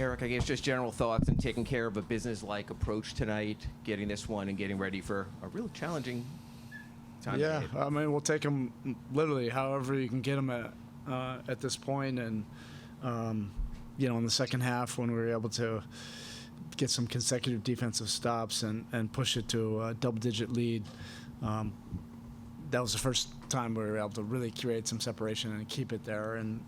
Erik, I guess just general thoughts on taking care of a business-like approach tonight, getting this one and getting ready for a real challenging time. Yeah, I mean, we'll take them literally however you can get them at this point. And, in the second half when we were able to get some consecutive defensive stops and push it to a double-digit lead, that was the first time we were able to really create some separation and keep it there. And,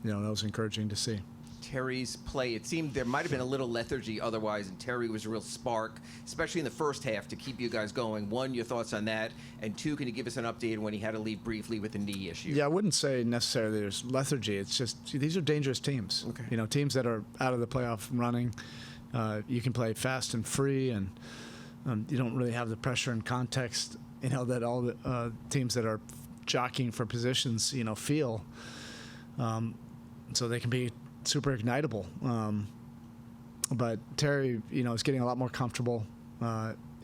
that was encouraging to see. Terry's play, it seemed there might have been a little lethargy otherwise, and Terry was a real spark, especially in the first half, to keep you guys going. One, your thoughts on that, and two, can you give us an update when he had to leave briefly with the knee issue? Yeah, I wouldn't say necessarily there's lethargy. It's just these are dangerous teams. Okay. Teams that are out of the playoff running. You can play fast and free, and you don't really have the pressure and context, that all the teams that are jockeying for positions, feel. So they can be super ignitable. But Terry, is getting a lot more comfortable.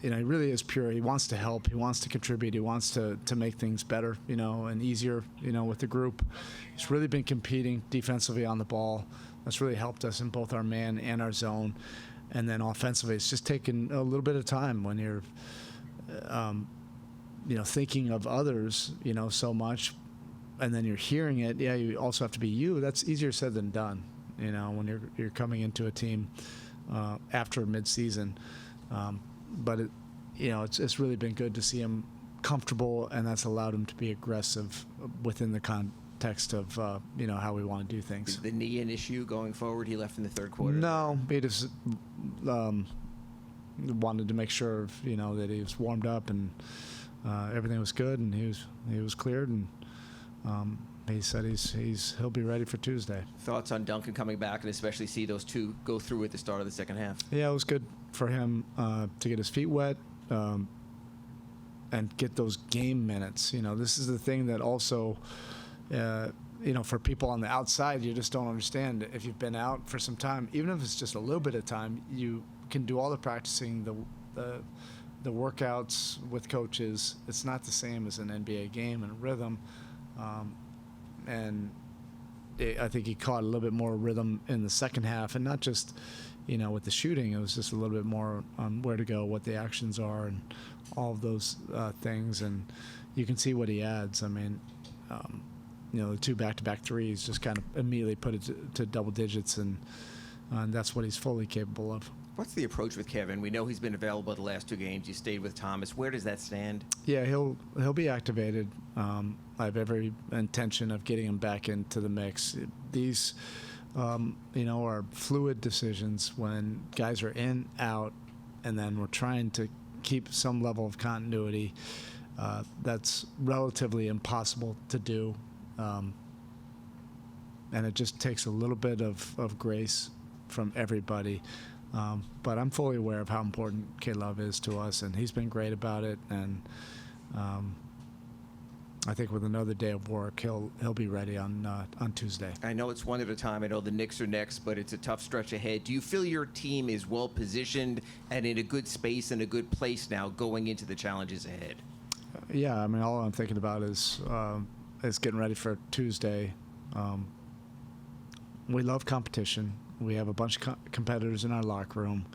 He really is pure. He wants to help. He wants to contribute. He wants to make things better, and easier, with the group. He's really been competing defensively on the ball. That's really helped us in both our man and our zone. And then offensively, it's just taken a little bit of time when you're, thinking of others, so much, and then you're hearing it. Yeah, you also have to be you. That's easier said than done. When you're coming into a team after midseason, but it's really been good to see him comfortable, and that's allowed him to be aggressive within the context of how we want to do things. Is the knee an issue going forward? He left in the third quarter. No, he just wanted to make sure that he was warmed up and everything was good, and he was cleared, and he said he'll be ready for Tuesday. Thoughts on Duncan coming back, and especially see those two go through at the start of the second half? Yeah, it was good for him to get his feet wet and get those game minutes. This is the thing that also, for people on the outside, you just don't understand. If you've been out for some time, even if it's just a little bit of time, you can do all the practicing, the workouts with coaches. It's not the same as an NBA game and rhythm. And I think he caught a little bit more rhythm in the second half, and not just, with the shooting. It was just a little bit more on where to go, what the actions are, and all of those things. And you can see what he adds. I mean, the two back-to-back threes just kind of immediately put it to double digits, and that's what he's fully capable of. What's the approach with Kevin? We know he's been available the last two games. You stayed with Thomas. Where does that stand? Yeah, he'll be activated. I have every intention of getting him back into the mix. These, are fluid decisions when guys are in, out, and then we're trying to keep some level of continuity. That's relatively impossible to do, and it just takes a little bit of grace from everybody. But I'm fully aware of how important K-Love is to us, and he's been great about it. And I think with another day of work, he'll be ready on Tuesday. I know it's one at a time. I know the Knicks are next, but it's a tough stretch ahead. Do you feel your team is well positioned and in a good space and a good place now going into the challenges ahead? Yeah, I mean, all I'm thinking about is getting ready for Tuesday. We love competition. We have a bunch of competitors in our locker room.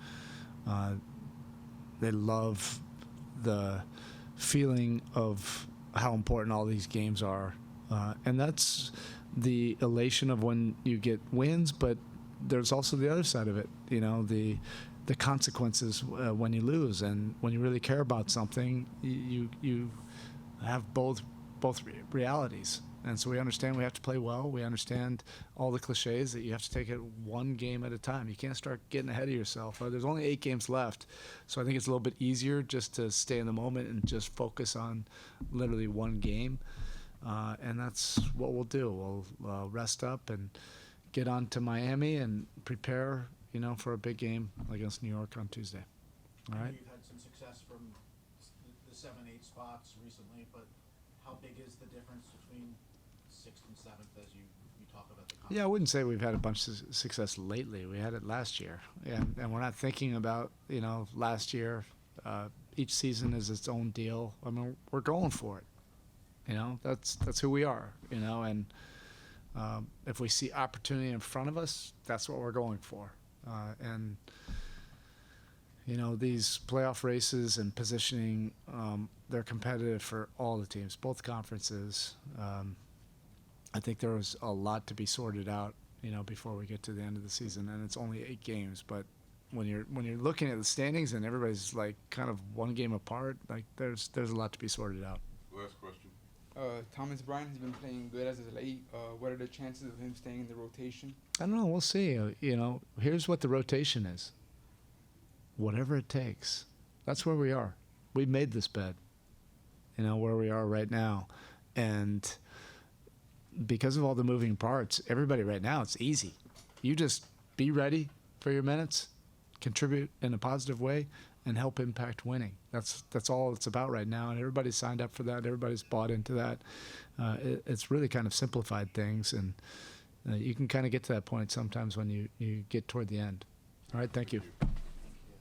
They love the feeling of how important all these games are. And that's the elation of when you get wins, but there's also the other side of it, the consequences when you lose. And when you really care about something, you have both realities. And so we understand we have to play well. We understand all the cliches that you have to take it one game at a time. You can't start getting ahead of yourself. There's only 8 games left. So I think it's a little bit easier just to stay in the moment and just focus on literally one game. And that's what we'll do. We'll rest up and get on to Miami and prepare, for a big game against New York on Tuesday. All right? You've had some success from the 7-8 spots recently, but how big is the difference between 6th and 7th as you talk about the conference? Yeah, I wouldn't say we've had a bunch of success lately. We had it last year, and we're not thinking about last year. Each season is its own deal. I mean, we're going for it. That's who we are. And If we see opportunity in front of us, that's what we're going for. And you know, these playoff races and positioning, they're competitive for all the teams, both conferences. I think there was a lot to be sorted out, you know, before we get to the end of the season, and it's only 8 games. But when you're looking at the standings and everybody's like kind of one game apart, like there's a lot to be sorted out. Last question. Thomas Bryant has been playing good as of late. What are the chances of him staying in the rotation? I don't know. We'll see. You know, here's what the rotation is. Whatever it takes. That's where we are. We made this bed. You know, where we are right now. And because of all the moving parts, everybody right now, it's easy. You just be ready for your minutes, contribute in a positive way, and help impact winning. That's all it's about right now, and everybody's signed up for that. Everybody's bought into that. It's really kind of simplified things, and you can kind of get to that point sometimes when you get toward the end. All right, thank you.